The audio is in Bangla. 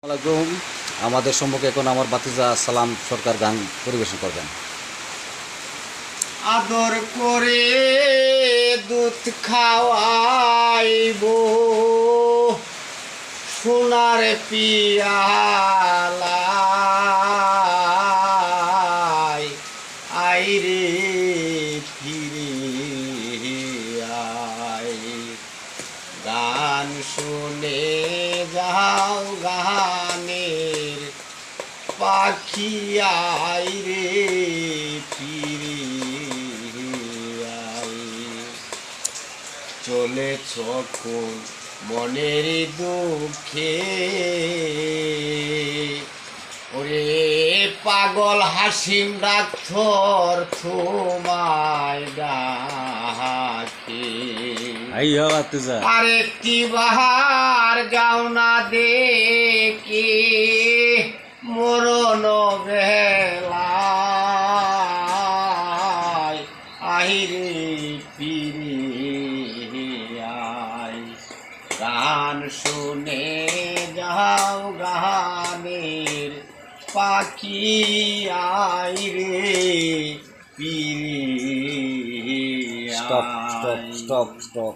আলাইকুম। আমাদের সম্মুখে এখন আমার বাতিজা সালাম সরকার গান পরিবেশন করবেন। আদর করে দুধ খাওয়াইব সোনার পিয়ালায় আইরে ফিরে আয় গান শুনে যাও গানের পাখি আইরে ফিরে আয় চলেছ কোন মনের দুঃখে ওরে পাগল হাসিম ডাক্তার তোমায় ডাকে আইয়া বাতিজা আরেকটি বাহার গাও না দেখে মরণ বেলায় আহিরে ফিরে আয় গান শুনে যাও গানের পাখি আইরে ফিরে স্টপ স্টপ আয়। Stop stop